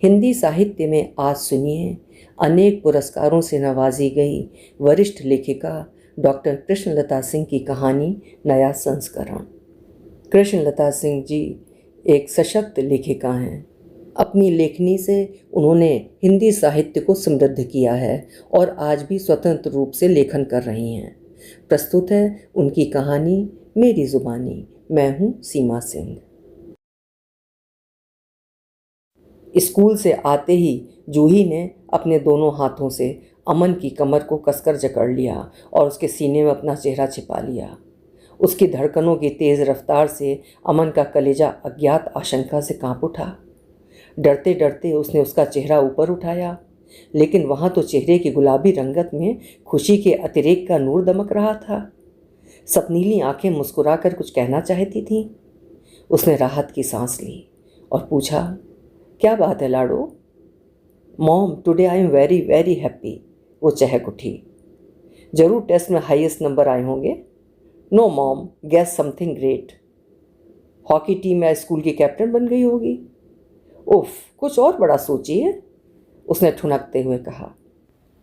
हिंदी साहित्य में आज सुनिए अनेक पुरस्कारों से नवाजी गई वरिष्ठ लेखिका डॉक्टर कृष्णलता सिंह की कहानी नया संस्करण। कृष्णलता सिंह जी एक सशक्त लेखिका हैं। अपनी लेखनी से उन्होंने हिंदी साहित्य को समृद्ध किया है और आज भी स्वतंत्र रूप से लेखन कर रही हैं। प्रस्तुत है उनकी कहानी मेरी जुबानी। मैं हूँ सीमा सिंह। स्कूल से आते ही जूही ने अपने दोनों हाथों से अमन की कमर को कसकर जकड़ लिया और उसके सीने में अपना चेहरा छिपा लिया। उसकी धड़कनों की तेज रफ्तार से अमन का कलेजा अज्ञात आशंका से कांप उठा। डरते डरते उसने उसका चेहरा ऊपर उठाया, लेकिन वहाँ तो चेहरे की गुलाबी रंगत में खुशी के अतिरेक का नूर दमक रहा था। सपनीली आंखें मुस्कुराकर कुछ कहना चाहती थीं। उसने राहत की सांस ली और पूछा, क्या बात है लाडो? Mom, today I am very very happy. वो चहक उठी। जरूर टेस्ट में हाईएस्ट नंबर आए होंगे। No mom, guess something great. Hockey team में स्कूल की कैप्टन बन गई होगी। उफ, कुछ और बड़ा सोचिए, उसने ठुनकते हुए कहा।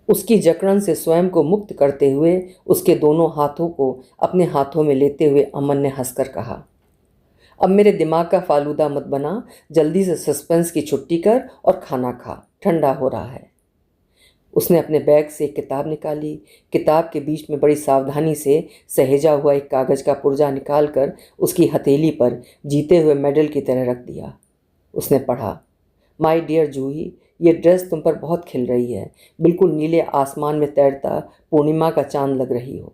उसकी जकड़न से स्वयं को मुक्त करते हुए उसके दोनों हाथों को अपने हाथों में लेते हुए अमन ने हंसकर कहा, अब मेरे दिमाग का फालूदा मत बना, जल्दी से सस्पेंस की छुट्टी कर और खाना खा, ठंडा हो रहा है। उसने अपने बैग से एक किताब निकाली। किताब के बीच में बड़ी सावधानी से सहेजा हुआ एक कागज़ का पुर्जा निकालकर उसकी हथेली पर जीते हुए मेडल की तरह रख दिया। उसने पढ़ा, माय डियर जूही, ये ड्रेस तुम पर बहुत खिल रही है। बिल्कुल नीले आसमान में तैरता पूर्णिमा का चांद लग रही हो।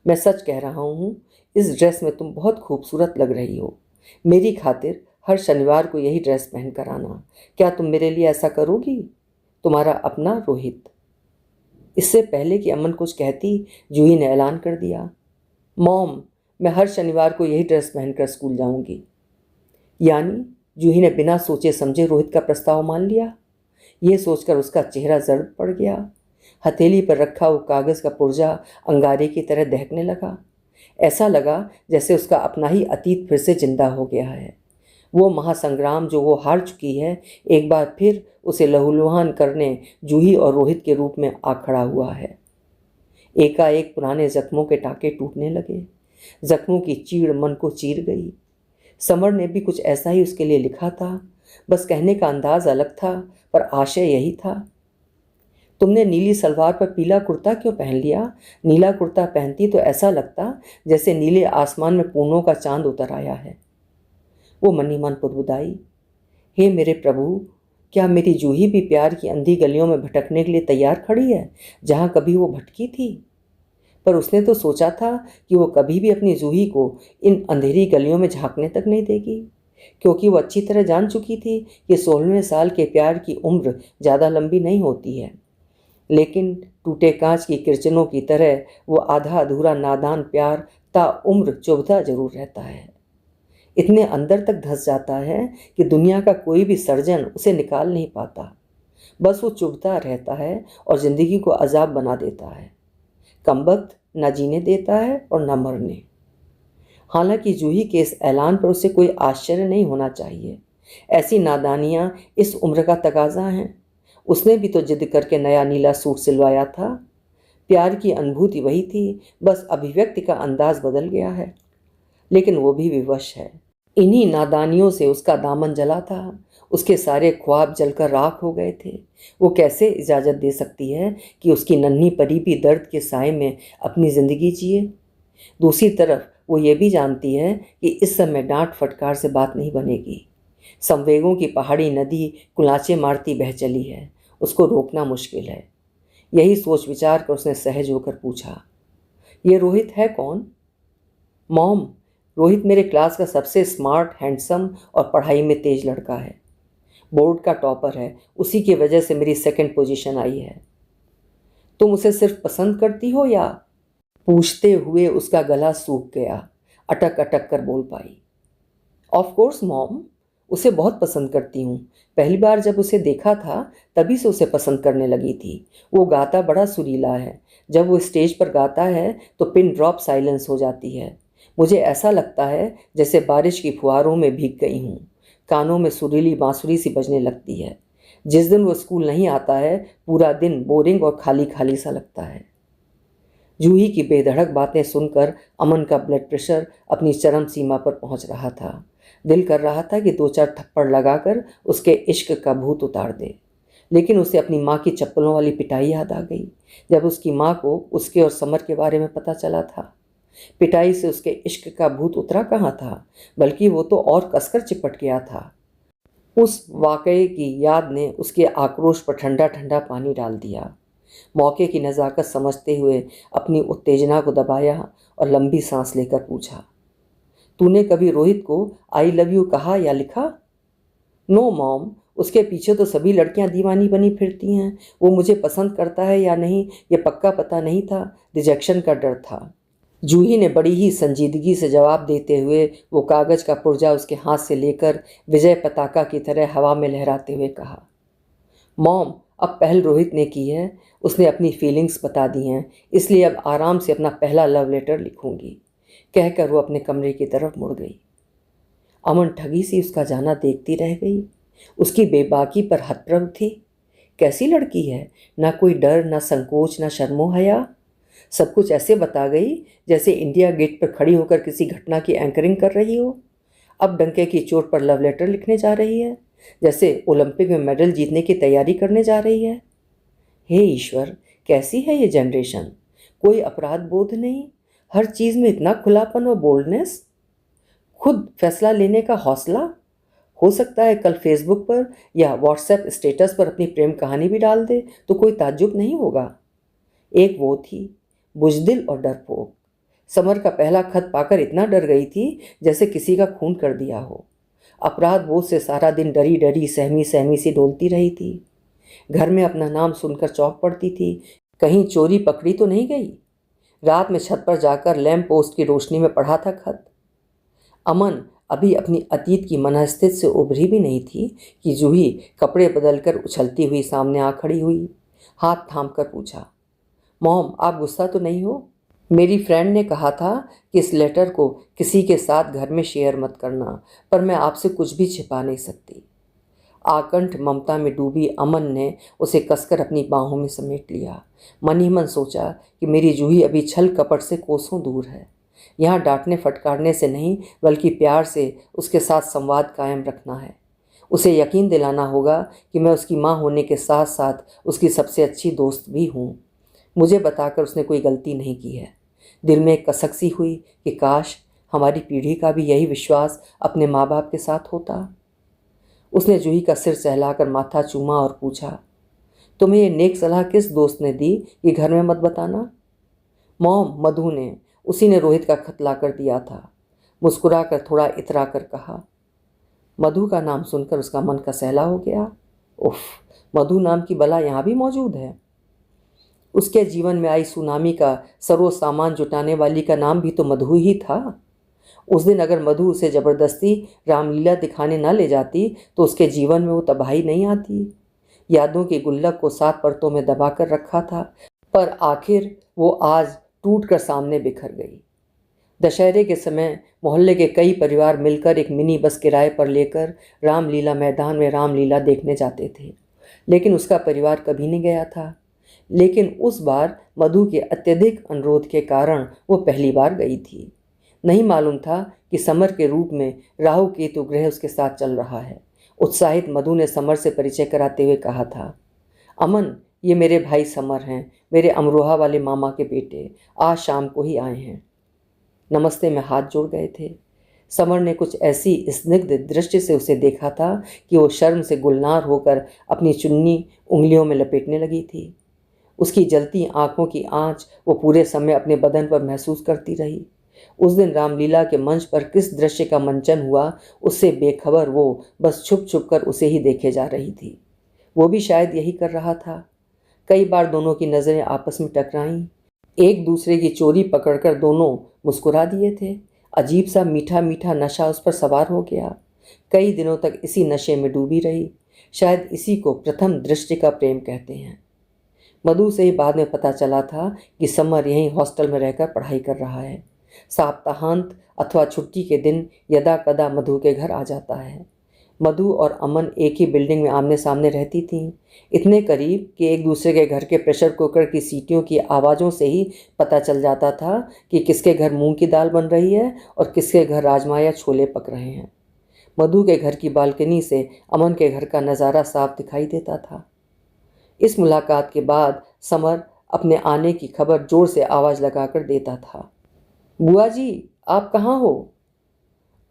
मैं सच कह रहा हूँ, इस ड्रेस में तुम बहुत खूबसूरत लग रही हो। मेरी खातिर हर शनिवार को यही ड्रेस पहन कर आना। क्या तुम मेरे लिए ऐसा करोगी? तुम्हारा अपना रोहित। इससे पहले कि अमन कुछ कहती, जूही ने ऐलान कर दिया, मॉम, मैं हर शनिवार को यही ड्रेस पहनकर स्कूल जाऊंगी। यानी जूही ने बिना सोचे समझे रोहित का प्रस्ताव मान लिया। ये सोचकर उसका चेहरा जर्द पड़ गया। हथेली पर रखा वो कागज़ का पुर्जा अंगारे की तरह दहकने लगा। ऐसा लगा जैसे उसका अपना ही अतीत फिर से जिंदा हो गया है। वो महासंग्राम जो वो हार चुकी है, एक बार फिर उसे लहूलुहान करने जूही और रोहित के रूप में आ खड़ा हुआ है। एकाएक पुराने जख्मों के टाके टूटने लगे। जख्मों की चीड़ मन को चीर गई। समर ने भी कुछ ऐसा ही उसके लिए लिखा था, बस कहने का अंदाज अलग था, पर आशय यही था। तुमने नीली सलवार पर पीला कुर्ता क्यों पहन लिया? नीला कुर्ता पहनती तो ऐसा लगता जैसे नीले आसमान में पूर्णों का चांद उतर आया है। वो मनी मन बुदबुदाई, हे मेरे प्रभु, क्या मेरी जूही भी प्यार की अंधी गलियों में भटकने के लिए तैयार खड़ी है, जहाँ कभी वो भटकी थी? पर उसने तो सोचा था कि वो कभी भी अपनी जूही को इन अंधेरी गलियों में झांकने तक नहीं देगी, क्योंकि वो अच्छी तरह जान चुकी थी कि 16वें साल के प्यार की उम्र ज़्यादा लंबी नहीं होती है। लेकिन टूटे कांच की किरचनों की तरह वो आधा अधूरा नादान प्यार ताउम्र चुभता जरूर रहता है। इतने अंदर तक धंस जाता है कि दुनिया का कोई भी सर्जन उसे निकाल नहीं पाता। बस वो चुभता रहता है और ज़िंदगी को अजाब बना देता है। कमबख्त न जीने देता है और न मरने। हालांकि जूही के इस ऐलान पर उसे कोई आश्चर्य नहीं होना चाहिए। ऐसी नादानियाँ इस उम्र का तकाजा हैं। उसने भी तो जिद करके नया नीला सूट सिलवाया था। प्यार की अनुभूति वही थी, बस अभिव्यक्ति का अंदाज बदल गया है। लेकिन वो भी विवश है। इन्हीं नादानियों से उसका दामन जला था। उसके सारे ख्वाब जलकर राख हो गए थे। वो कैसे इजाज़त दे सकती है कि उसकी नन्ही परी भी दर्द के साए में अपनी ज़िंदगी जिए? दूसरी तरफ वो ये भी जानती है कि इस समय डांट फटकार से बात नहीं बनेगी। संवेगों की पहाड़ी नदी कुलाचे मारती बह चली है, उसको रोकना मुश्किल है। यही सोच विचार कर उसने सहज होकर पूछा, ये रोहित है कौन? मॉम, रोहित मेरे क्लास का सबसे स्मार्ट, हैंडसम और पढ़ाई में तेज लड़का है। बोर्ड का टॉपर है, उसी की वजह से मेरी सेकंड पोजीशन आई है। तुम उसे सिर्फ पसंद करती हो या? पूछते हुए उसका गला सूख गया। अटक अटक कर बोल पाई, ऑफ कोर्स मॉम, उसे बहुत पसंद करती हूँ। पहली बार जब उसे देखा था तभी से उसे पसंद करने लगी थी। वो गाता बड़ा सुरीला है। जब वो स्टेज पर गाता है तो पिन ड्रॉप साइलेंस हो जाती है। मुझे ऐसा लगता है जैसे बारिश की फुहारों में भीग गई हूँ। कानों में सुरीली बांसुरी सी बजने लगती है। जिस दिन वो स्कूल नहीं आता है पूरा दिन बोरिंग और खाली खाली सा लगता है। जूही की बेधड़क बातें सुनकर अमन का ब्लड प्रेशर अपनी चरम सीमा पर पहुंच रहा था। दिल कर रहा था कि 2-4 थप्पड़ लगाकर उसके इश्क का भूत उतार दे, लेकिन उसे अपनी माँ की चप्पलों वाली पिटाई याद आ गई जब उसकी माँ को उसके और समर के बारे में पता चला था। पिटाई से उसके इश्क का भूत उतरा कहाँ था, बल्कि वो तो और कसकर चिपट गया था। उस वाकये की याद ने उसके आक्रोश पर ठंडा ठंडा पानी डाल दिया। मौके की नज़ाकत समझते हुए अपनी उत्तेजना को दबाया और लंबी सांस लेकर पूछा, तूने कभी रोहित को आई लव यू कहा या लिखा? नो मॉम, उसके पीछे तो सभी लड़कियां दीवानी बनी फिरती हैं। वो मुझे पसंद करता है या नहीं ये पक्का पता नहीं था, रिजेक्शन का डर था। जूही ने बड़ी ही संजीदगी से जवाब देते हुए वो कागज का पुर्जा उसके हाथ से लेकर विजय पताका की तरह हवा में लहराते हुए कहा, मॉम, अब पहल रोहित ने की है, उसने अपनी फीलिंग्स बता दी हैं, इसलिए अब आराम से अपना पहला लव लेटर लिखूंगी, कहकर वो अपने कमरे की तरफ मुड़ गई। अमन ठगी सी उसका जाना देखती रह गई। उसकी बेबाकी पर हतप्रभ थी। कैसी लड़की है, ना कोई डर, ना संकोच, ना शर्मो हया। सब कुछ ऐसे बता गई जैसे इंडिया गेट पर खड़ी होकर किसी घटना की एंकरिंग कर रही हो। अब डंके की चोट पर लव लेटर लिखने जा रही है, जैसे ओलंपिक में मेडल जीतने की तैयारी करने जा रही है। हे ईश्वर, कैसी है ये जनरेशन, कोई अपराध बोध नहीं, हर चीज़ में इतना खुलापन और बोल्डनेस, खुद फैसला लेने का हौसला। हो सकता है कल फेसबुक पर या व्हाट्सएप स्टेटस पर अपनी प्रेम कहानी भी डाल दे तो कोई ताज्जुब नहीं होगा। एक वो थी, बुजदिल और डरपोक। समर का पहला खत पाकर इतना डर गई थी जैसे किसी का खून कर दिया हो। अपराध बोध से सारा दिन डरी डरी सहमी सहमी सी डोलती रही थी। घर में अपना नाम सुनकर चौंक पड़ती थी, कहीं चोरी पकड़ी तो नहीं गई। रात में छत पर जाकर लैंप पोस्ट की रोशनी में पढ़ा था खत। अमन अभी अपनी अतीत की मनस्थिति से उभरी भी नहीं थी कि जूही कपड़े बदलकर उछलती हुई सामने आ खड़ी हुई। हाथ थाम कर पूछा, मॉम, आप गुस्सा तो नहीं हो? मेरी फ्रेंड ने कहा था कि इस लेटर को किसी के साथ घर में शेयर मत करना, पर मैं आपसे कुछ भी छिपा नहीं सकती। आकंठ ममता में डूबी अमन ने उसे कसकर अपनी बाहों में समेट लिया। मन ही मन सोचा कि मेरी जूही अभी छल कपट से कोसों दूर है। यहाँ डांटने फटकारने से नहीं, बल्कि प्यार से उसके साथ संवाद कायम रखना है। उसे यकीन दिलाना होगा कि मैं उसकी माँ होने के साथ साथ उसकी सबसे अच्छी दोस्त भी हूँ। मुझे बताकर उसने कोई गलती नहीं की है। दिल में एक कसक सी हुई कि काश हमारी पीढ़ी का भी यही विश्वास अपने माँ बाप के साथ होता। उसने जूही का सिर सहलाकर माथा चूमा और पूछा, तुम्हें ये नेक सलाह किस दोस्त ने दी कि घर में मत बताना? मॉम, मधु ने, उसी ने रोहित का खत ला कर दिया था। मुस्कुराकर थोड़ा इतरा कर कहा। मधु का नाम सुनकर उसका मन का सहला हो गया। उफ, मधु नाम की बला यहाँ भी मौजूद है। उसके जीवन में आई सुनामी का सरो सामान जुटाने वाली का नाम भी तो मधु ही था। उस दिन अगर मधु उसे जबरदस्ती रामलीला दिखाने न ले जाती तो उसके जीवन में वो तबाही नहीं आती। यादों की गुल्लक को 7 परतों में दबाकर रखा था, पर आखिर वो आज टूट कर सामने बिखर गई। दशहरे के समय मोहल्ले के कई परिवार मिलकर एक मिनी बस किराए पर लेकर रामलीला मैदान में रामलीला देखने जाते थे, लेकिन उसका परिवार कभी नहीं गया था। लेकिन उस बार मधु के अत्यधिक अनुरोध के कारण वो पहली बार गई थी। नहीं मालूम था कि समर के रूप में राहु केतु ग्रह उसके साथ चल रहा है। उत्साहित मधु ने समर से परिचय कराते हुए कहा था, अमन, ये मेरे भाई समर हैं, मेरे अमरोहा वाले मामा के बेटे, आज शाम को ही आए हैं। नमस्ते में हाथ जोड़ गए थे। समर ने कुछ ऐसी स्निग्ध दृष्टि से उसे देखा था कि वो शर्म से गुलनार होकर अपनी चुन्नी उंगलियों में लपेटने लगी थी। उसकी जलती आंखों की आंच वो पूरे समय अपने बदन पर महसूस करती रही। उस दिन रामलीला के मंच पर किस दृश्य का मंचन हुआ उससे बेखबर वो बस छुप छुप कर उसे ही देखे जा रही थी। वो भी शायद यही कर रहा था। कई बार दोनों की नज़रें आपस में टकराईं। एक दूसरे की चोरी पकड़कर दोनों मुस्कुरा दिए थे। अजीब सा मीठा मीठा नशा उस पर सवार हो गया। कई दिनों तक इसी नशे में डूबी रही। शायद इसी को प्रथम दृष्टि का प्रेम कहते हैं। मधु से ही बाद में पता चला था कि समर यहीं हॉस्टल में रहकर पढ़ाई कर रहा है। सप्ताहांत अथवा छुट्टी के दिन यदा कदा मधु के घर आ जाता है। मधु और अमन एक ही बिल्डिंग में आमने सामने रहती थीं, इतने करीब कि एक दूसरे के घर के प्रेशर कुकर की सीटियों की आवाज़ों से ही पता चल जाता था कि किसके घर मूंग की दाल बन रही है और किसके घर राजमा या छोले पक रहे हैं। मधु के घर की बालकनी से अमन के घर का नज़ारा साफ दिखाई देता था। इस मुलाकात के बाद समर अपने आने की खबर जोर से आवाज़ लगाकर देता था। बुआ जी, आप कहाँ हो?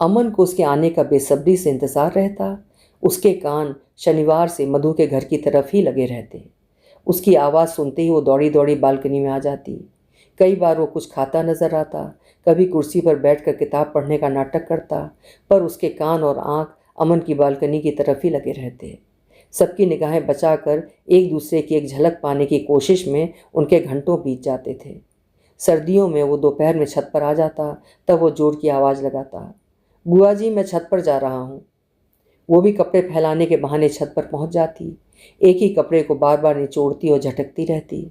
अमन को उसके आने का बेसब्री से इंतज़ार रहता। उसके कान शनिवार से मधु के घर की तरफ ही लगे रहते। उसकी आवाज़ सुनते ही वो दौड़ी दौड़ी बालकनी में आ जाती। कई बार वो कुछ खाता नजर आता, कभी कुर्सी पर बैठकर किताब पढ़ने का नाटक करता, पर उसके कान और आंख अमन की बालकनी की तरफ ही लगे रहते। सबकी निगाहें बचाकर एक दूसरे की एक झलक पाने की कोशिश में उनके घंटों बीत जाते थे। सर्दियों में वो दोपहर में छत पर आ जाता, तब वो जोर की आवाज़ लगाता, बुआ जी मैं छत पर जा रहा हूँ। वो भी कपड़े फैलाने के बहाने छत पर पहुँच जाती। एक ही कपड़े को बार बार निचोड़ती और झटकती रहती।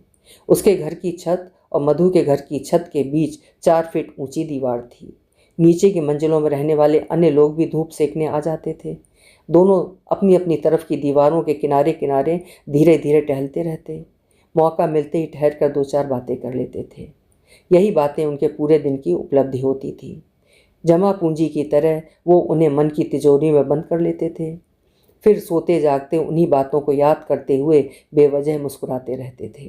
उसके घर की छत और मधु के घर की छत के बीच 4 फीट ऊंची दीवार थी। नीचे की मंजिलों में रहने वाले अन्य लोग भी धूप सेकने आ जाते थे। दोनों अपनी अपनी तरफ की दीवारों के किनारे किनारे धीरे धीरे टहलते रहते। मौका मिलते ही ठहर कर 2-4 बातें कर लेते थे। यही बातें उनके पूरे दिन की उपलब्धि होती थी। जमा पूंजी की तरह वो उन्हें मन की तिजोरी में बंद कर लेते थे, फिर सोते जागते उन्हीं बातों को याद करते हुए बेवजह मुस्कुराते रहते थे।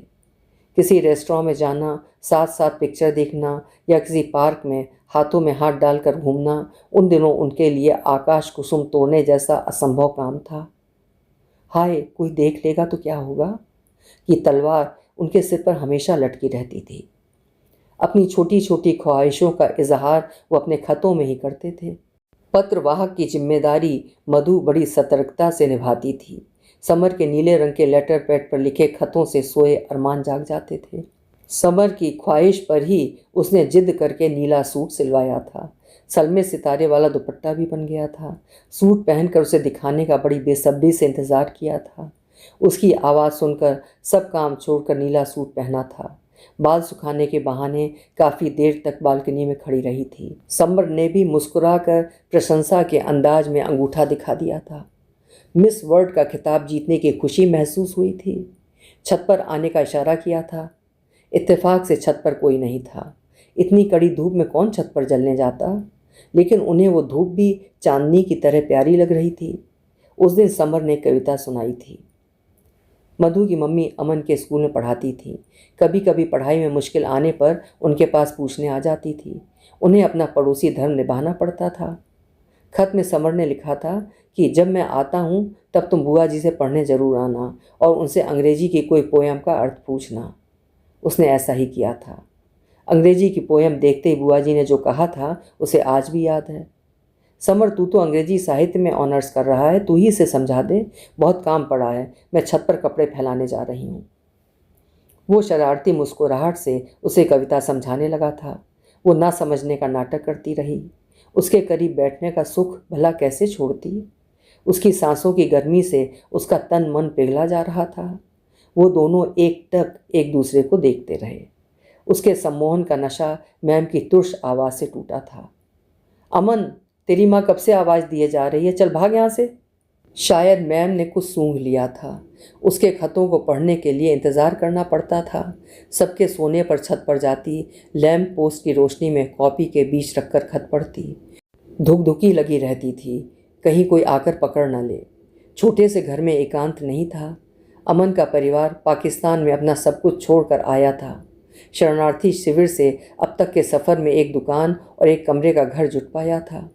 किसी रेस्टोरेंट में जाना, साथ साथ पिक्चर देखना या किसी पार्क में हाथों में हाथ डालकर घूमना उन दिनों उनके लिए आकाश कुसुम तोड़ने जैसा असंभव काम था। हाय, कोई देख लेगा तो क्या होगा कि तलवार उनके सिर पर हमेशा लटकी रहती थी। अपनी छोटी छोटी ख्वाहिशों का इजहार वो अपने खतों में ही करते थे। पत्रवाहक की जिम्मेदारी मधु बड़ी सतर्कता से निभाती थी। समर के नीले रंग के लेटर पैड पर लिखे खतों से सोए अरमान जाग जाते थे। समर की ख्वाहिश पर ही उसने जिद करके नीला सूट सिलवाया था। सलमे सितारे वाला दुपट्टा भी बन गया था। सूट पहनकर उसे दिखाने का बड़ी बेसब्री से इंतज़ार किया था। उसकी आवाज़ सुनकर सब काम छोड़कर नीला सूट पहना था। बाल सुखाने के बहाने काफ़ी देर तक बालकनी में खड़ी रही थी। समर ने भी मुस्कुराकर प्रशंसा के अंदाज में अंगूठा दिखा दिया था। मिस वर्ल्ड का खिताब जीतने की खुशी महसूस हुई थी। छत पर आने का इशारा किया था। इत्तेफाक से छत पर कोई नहीं था। इतनी कड़ी धूप में कौन छत पर जलने जाता, लेकिन उन्हें वो धूप भी चांदनी की तरह प्यारी लग रही थी। उस दिन समर ने कविता सुनाई थी। मधु की मम्मी अमन के स्कूल में पढ़ाती थी। कभी कभी पढ़ाई में मुश्किल आने पर उनके पास पूछने आ जाती थी। उन्हें अपना पड़ोसी धर्म निभाना पड़ता था। खत में समर ने लिखा था कि जब मैं आता हूँ तब तुम बुआ जी से पढ़ने ज़रूर आना और उनसे अंग्रेजी की कोई पोयम का अर्थ पूछना। उसने ऐसा ही किया था। अंग्रेजी की पोयम देखते ही बुआ जी ने जो कहा था उसे आज भी याद है। समर, तू तो अंग्रेजी साहित्य में ऑनर्स कर रहा है, तू ही इसे समझा दे, बहुत काम पड़ा है, मैं छत पर कपड़े फैलाने जा रही हूँ। वो शरारती मुस्कुराहट से उसे कविता समझाने लगा था। वो ना समझने का नाटक करती रही। उसके करीब बैठने का सुख भला कैसे छोड़ती। उसकी सांसों की गर्मी से उसका तन मन पिघला जा रहा था। वो दोनों एकटक एक दूसरे को देखते रहे। उसके सम्मोहन का नशा मैम की तुर्श आवाज़ से टूटा था। अमन, तेरी माँ कब से आवाज़ दिए जा रही है, चल भाग यहाँ से। शायद मैम ने कुछ सूंघ लिया था। उसके खतों को पढ़ने के लिए इंतज़ार करना पड़ता था। सबके सोने पर छत पर जाती, लैम्प पोस्ट की रोशनी में कॉपी के बीच रखकर खत पढ़ती। धुकधुकी लगी रहती थी, कहीं कोई आकर पकड़ न ले। छोटे से घर में एकांत नहीं था। अमन का परिवार पाकिस्तान में अपना सब कुछ छोड़कर आया था। शरणार्थी शिविर से अब तक के सफ़र में एक दुकान और एक कमरे का घर जुट पाया था।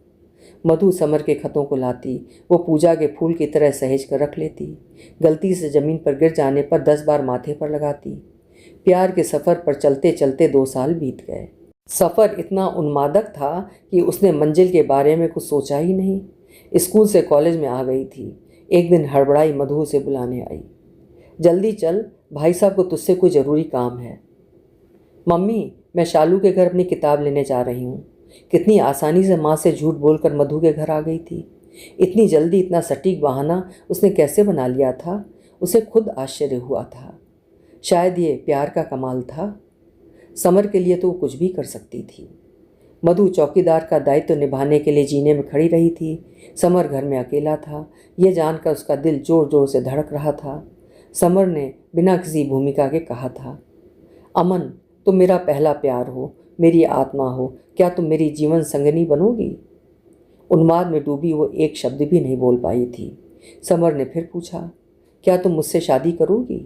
मधु समर के खतों को लाती, वो पूजा के फूल की तरह सहेज कर रख लेती। गलती से ज़मीन पर गिर जाने पर 10 बार माथे पर लगाती। प्यार के सफ़र पर चलते चलते 2 साल बीत गए। सफ़र इतना उन्मादक था कि उसने मंजिल के बारे में कुछ सोचा ही नहीं। स्कूल से कॉलेज में आ गई थी। एक दिन हड़बड़ाई मधु उसे बुलाने आई। जल्दी चल, भाई साहब को तुझसे कोई ज़रूरी काम है। मम्मी, मैं शालू के घर अपनी किताब लेने जा रही हूँ। कितनी आसानी से माँ से झूठ बोलकर मधु के घर आ गई थी। इतनी जल्दी इतना सटीक बहाना उसने कैसे बना लिया था, उसे खुद आश्चर्य हुआ था। शायद ये प्यार का कमाल था। समर के लिए तो वो कुछ भी कर सकती थी। मधु चौकीदार का दायित्व निभाने के लिए जीने में खड़ी रही थी। समर घर में अकेला था। यह जानकर उसका दिल जोर जोर से धड़क रहा था। समर ने बिना किसी भूमिका के कहा था, अमन, तुम मेरा पहला प्यार हो, मेरी आत्मा हो, क्या तुम मेरी जीवन संगनी बनोगी? उन्माद में डूबी वो एक शब्द भी नहीं बोल पाई थी। समर ने फिर पूछा, क्या तुम मुझसे शादी करोगी?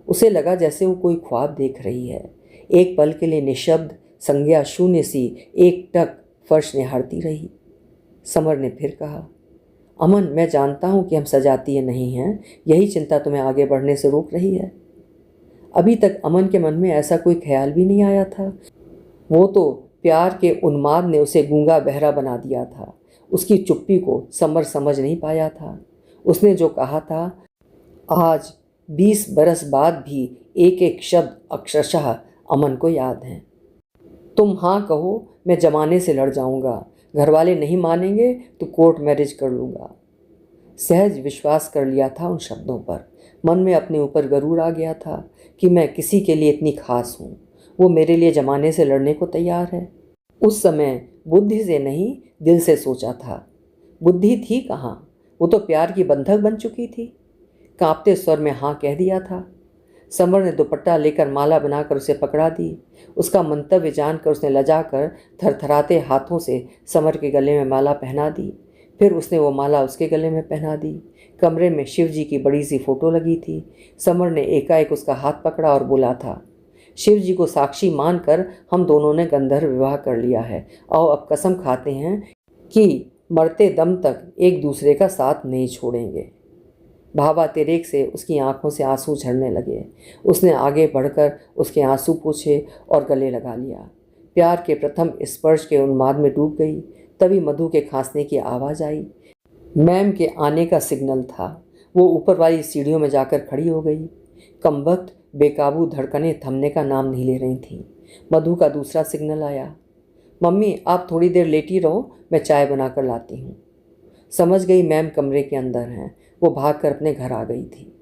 उसे लगा जैसे वो कोई ख्वाब देख रही है। एक पल के लिए निशब्द, संज्ञा शून्य सी एकटक फर्श निहारती रही। समर ने फिर कहा, अमन, मैं जानता हूँ कि हम सजातीय नहीं हैं, यही चिंता तुम्हें आगे बढ़ने से रोक रही है। अभी तक अमन के मन में ऐसा कोई ख्याल भी नहीं आया था। वो तो प्यार के उन्माद ने उसे गूंगा बहरा बना दिया था। उसकी चुप्पी को समर समझ नहीं पाया था। उसने जो कहा था, आज 20 बरस बाद भी एक एक शब्द अक्षरशः अमन को याद है। तुम हाँ कहो, मैं जमाने से लड़ जाऊंगा, घर वाले नहीं मानेंगे तो कोर्ट मैरिज कर लूँगा। सहज विश्वास कर लिया था उन शब्दों पर। मन में अपने ऊपर गरूर आ गया था कि मैं किसी के लिए इतनी खास हूँ, वो मेरे लिए जमाने से लड़ने को तैयार है। उस समय बुद्धि से नहीं, दिल से सोचा था। बुद्धि थी कहाँ, वो तो प्यार की बंधक बन चुकी थी। कांपते स्वर में हाँ कह दिया था। समर ने दुपट्टा लेकर माला बनाकर उसे पकड़ा दी। उसका मंतव्य जानकर उसने लजाकर थरथराते हाथों से समर के गले में माला पहना दी। फिर उसने वो माला उसके गले में पहना दी। कमरे में शिव जी की बड़ी सी फोटो लगी थी। समर ने एकाएक उसका हाथ पकड़ा और बोला था, शिव जी को साक्षी मानकर हम दोनों ने गंधर्व विवाह कर लिया है। आओ अब कसम खाते हैं कि मरते दम तक एक दूसरे का साथ नहीं छोड़ेंगे। भावातिरेक से उसकी आंखों से आंसू झरने लगे। उसने आगे बढ़कर उसके आंसू पोंछे और गले लगा लिया। प्यार के प्रथम स्पर्श के उन्माद में डूब गई। तभी मधु के खांसने की आवाज़ आई। मैम के आने का सिग्नल था। वो ऊपर वाली सीढ़ियों में जाकर खड़ी हो गई। कमबख्त बेकाबू धड़कनें थमने का नाम नहीं ले रही थीं। मधु का दूसरा सिग्नल आया, मम्मी आप थोड़ी देर लेटी रहो, मैं चाय बनाकर लाती हूँ। समझ गई मैम कमरे के अंदर हैं। वो भागकर अपने घर आ गई थी।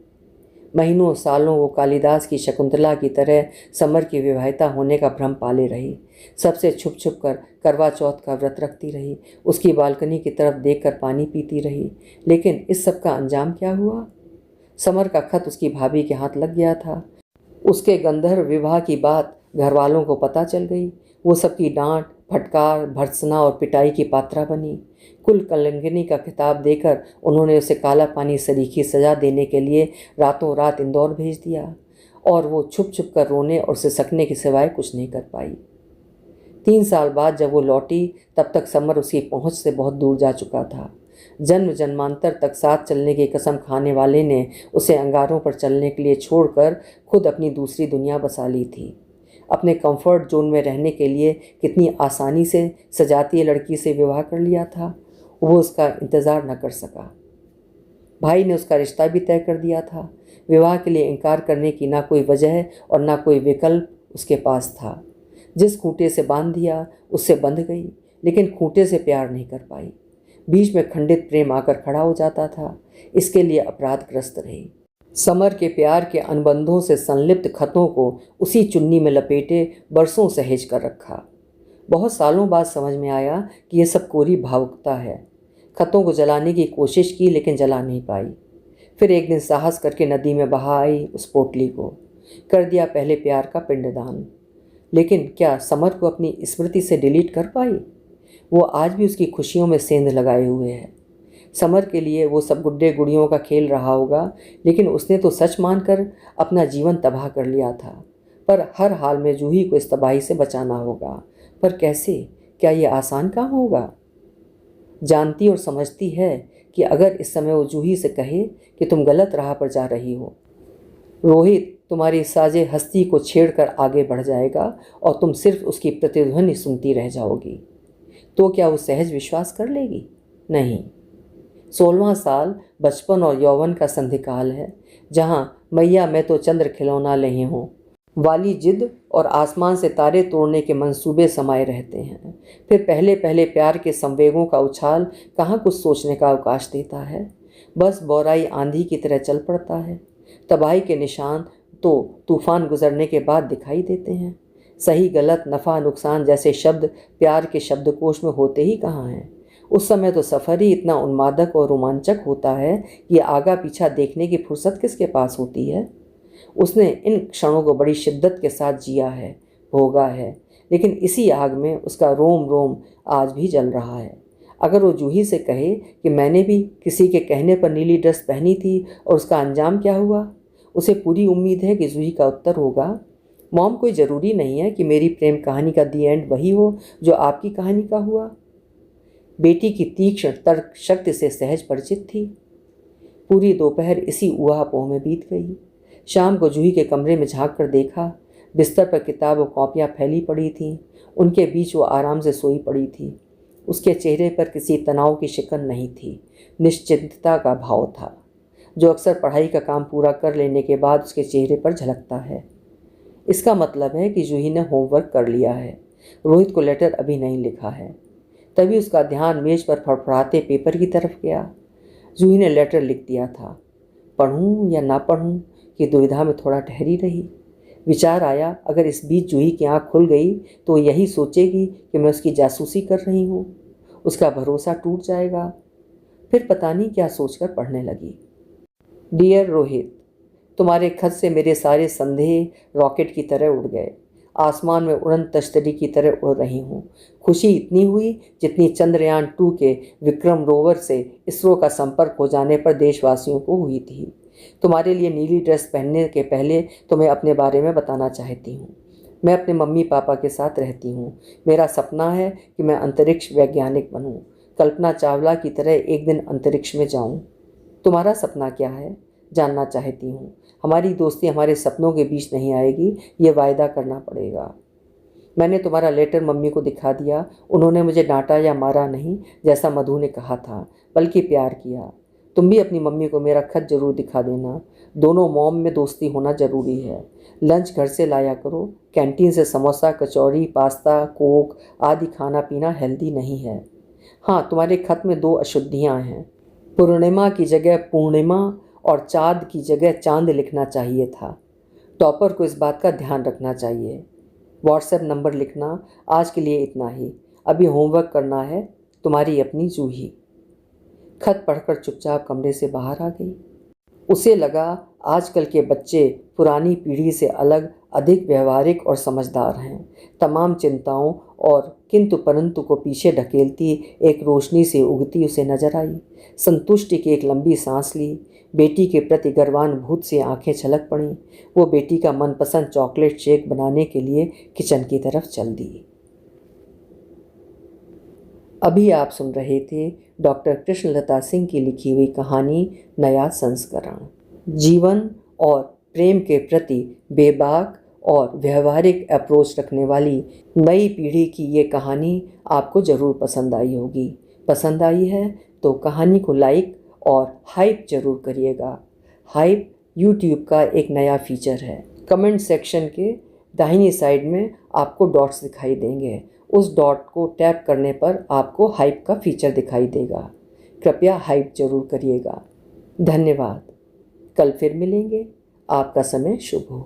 महीनों सालों वो कालिदास की शकुंतला की तरह समर की विवाहिता होने का भ्रम पाले रही। सबसे छुप छुप कर करवा चौथ का व्रत रखती रही। उसकी बालकनी की तरफ देखकर पानी पीती रही। लेकिन इस सब का अंजाम क्या हुआ? समर का खत उसकी भाभी के हाथ लग गया था। उसके गंधर्व विवाह की बात घर वालों को पता चल गई। वो सबकी डांट, फटकार, भर्त्सना और पिटाई की पात्रा बनी। कुल कलंकिनी का खिताब देकर उन्होंने उसे काला पानी सरीखी सजा देने के लिए रातों रात इंदौर भेज दिया और वो छुप छुप कर रोने और सिसकने के सिवाय कुछ नहीं कर पाई। 3 साल बाद जब वो लौटी तब तक समर उसकी पहुंच से बहुत दूर जा चुका था। जन्म जन्मांतर तक साथ चलने की कसम खाने वाले ने उसे अंगारों पर चलने के लिए छोड़कर खुद अपनी दूसरी दुनिया बसा ली थी। अपने कंफर्ट जोन में रहने के लिए कितनी आसानी से सजातीय लड़की से विवाह कर लिया था। वो उसका इंतज़ार न कर सका। भाई ने उसका रिश्ता भी तय कर दिया था। विवाह के लिए इनकार करने की ना कोई वजह और ना कोई विकल्प उसके पास था। जिस खूंटे से बांध दिया उससे बंध गई, लेकिन खूंटे से प्यार नहीं कर पाई। बीच में खंडित प्रेम आकर खड़ा हो जाता था। इसके लिए अपराधग्रस्त रही। समर के प्यार के अनुबंधों से संलिप्त खतों को उसी चुन्नी में लपेटे बरसों सहेज कर रखा। बहुत सालों बाद समझ में आया कि यह सब कोरी भावुकता है। खतों को जलाने की कोशिश की लेकिन जला नहीं पाई। फिर एक दिन साहस करके नदी में बहा आई उस पोटली को। कर दिया पहले प्यार का पिंडदान। लेकिन क्या समर को अपनी स्मृति से डिलीट कर पाई? वो आज भी उसकी खुशियों में सेंध लगाए हुए है। समर के लिए वो सब गुड्डे गुड़ियों का खेल रहा होगा, लेकिन उसने तो सच मानकर अपना जीवन तबाह कर लिया था। पर हर हाल में जूही को इस तबाही से बचाना होगा। पर कैसे? क्या ये आसान काम होगा? जानती और समझती है कि अगर इस समय वो जूही से कहे कि तुम गलत राह पर जा रही हो, रोहित तुम्हारी साजे हस्ती को छेड़कर आगे बढ़ जाएगा और तुम सिर्फ उसकी प्रतिध्वनि सुनती रह जाओगी, तो क्या वो सहज विश्वास कर लेगी? नहीं। 16वां साल बचपन और यौवन का संधिकाल है, जहाँ मैया मैं तो चंद्र खिलौना लही हूँ वाली जिद और आसमान से तारे तोड़ने के मंसूबे समाये रहते हैं। फिर पहले पहले प्यार के संवेगों का उछाल कहाँ कुछ सोचने का अवकाश देता है। बस बौराई आंधी की तरह चल पड़ता है। तबाही के निशान तो तूफान गुजरने के बाद दिखाई देते हैं। सही गलत, नफ़ा नुकसान जैसे शब्द प्यार के शब्दकोश में होते ही कहाँ हैं। उस समय तो सफ़र ही इतना उन्मादक और रोमांचक होता है कि आगा पीछा देखने की फुर्सत किसके पास होती है। उसने इन क्षणों को बड़ी शिद्दत के साथ जिया है, भोगा है, लेकिन इसी आग में उसका रोम रोम आज भी जल रहा है। अगर वो जूही से कहे कि मैंने भी किसी के कहने पर नीली ड्रेस पहनी थी और उसका अंजाम क्या हुआ, उसे पूरी उम्मीद है कि जूही का उत्तर होगा, मॉम कोई ज़रूरी नहीं है कि मेरी प्रेम कहानी का दी एंड वही हो जो आपकी कहानी का हुआ। बेटी की तीक्ष्ण तर्क शक्ति से सहज परिचित थी। पूरी दोपहर इसी ऊहापोह में बीत गई। शाम को जूही के कमरे में झांक कर देखा, बिस्तर पर किताब और कॉपियाँ फैली पड़ी थीं। उनके बीच वो आराम से सोई पड़ी थी। उसके चेहरे पर किसी तनाव की शिकन नहीं थी, निश्चिंतता का भाव था, जो अक्सर पढ़ाई का काम पूरा कर लेने के बाद उसके चेहरे पर झलकता है। इसका मतलब है कि जूही ने होमवर्क कर लिया है। रोहित को लेटर अभी नहीं लिखा है। तभी उसका ध्यान मेज पर फड़फड़ाते पेपर की तरफ गया। जूही ने लेटर लिख दिया था। पढ़ूं या ना पढ़ूं की दुविधा में थोड़ा ठहरी रही। विचार आया, अगर इस बीच जूही की आँख खुल गई तो यही सोचेगी कि मैं उसकी जासूसी कर रही हूँ। उसका भरोसा टूट जाएगा। फिर पता नहीं क्या सोचकर पढ़ने लगी। डियर रोहित, तुम्हारे खत से मेरे सारे संदेह रॉकेट की तरह उड़ गए। आसमान में उड़न तश्तरी की तरह उड़ रही हूँ। खुशी इतनी हुई जितनी चंद्रयान 2 के विक्रम रोवर से इसरो का संपर्क हो जाने पर देशवासियों को हुई थी। तुम्हारे लिए नीली ड्रेस पहनने के पहले तुम्हें अपने बारे में बताना चाहती हूँ। मैं अपने मम्मी पापा के साथ रहती हूँ। मेरा सपना है कि मैं अंतरिक्ष वैज्ञानिक बनूँ, कल्पना चावला की तरह एक दिन अंतरिक्ष में जाऊँ। तुम्हारा सपना क्या है जानना चाहती हूँ। हमारी दोस्ती हमारे सपनों के बीच नहीं आएगी, ये वायदा करना पड़ेगा। मैंने तुम्हारा लेटर मम्मी को दिखा दिया। उन्होंने मुझे डांटा या मारा नहीं जैसा मधु ने कहा था, बल्कि प्यार किया। तुम भी अपनी मम्मी को मेरा खत जरूर दिखा देना। दोनों मॉम में दोस्ती होना ज़रूरी है। लंच घर से लाया करो। कैंटीन से समोसा, कचौड़ी, पास्ता, कोक आदि खाना पीना हेल्दी नहीं है। हाँ, तुम्हारे खत में 2 अशुद्धियाँ हैं। पूर्णिमा की जगह पूर्णिमा और चाँद की जगह चांद लिखना चाहिए था। टॉपर को इस बात का ध्यान रखना चाहिए। व्हाट्सएप नंबर लिखना। आज के लिए इतना ही। अभी होमवर्क करना है। तुम्हारी अपनी जूही। खत पढ़कर चुपचाप कमरे से बाहर आ गई। उसे लगा आजकल के बच्चे पुरानी पीढ़ी से अलग अधिक व्यवहारिक और समझदार हैं। तमाम चिंताओं और किंतु परंतु को पीछे ढकेलती एक रोशनी से उगती उसे नजर आई। संतुष्टि की एक लंबी सांस ली। बेटी के प्रति गर्वानुभूत से आंखें छलक पड़ीं। वो बेटी का मनपसंद चॉकलेट शेक बनाने के लिए किचन की तरफ चल दी। अभी आप सुन रहे थे डॉक्टर कृष्णलता सिंह की लिखी हुई कहानी नया संस्करण। जीवन और प्रेम के प्रति बेबाक और व्यवहारिक अप्रोच रखने वाली नई पीढ़ी की ये कहानी आपको ज़रूर पसंद आई होगी। पसंद आई है तो कहानी को लाइक और हाइप ज़रूर करिएगा। हाइप यूट्यूब का एक नया फीचर है। कमेंट सेक्शन के दाहिनी साइड में आपको डॉट्स दिखाई देंगे। उस डॉट को टैप करने पर आपको हाइप का फीचर दिखाई देगा। कृपया हाइप ज़रूर करिएगा। धन्यवाद। कल फिर मिलेंगे। आपका समय शुभ हो।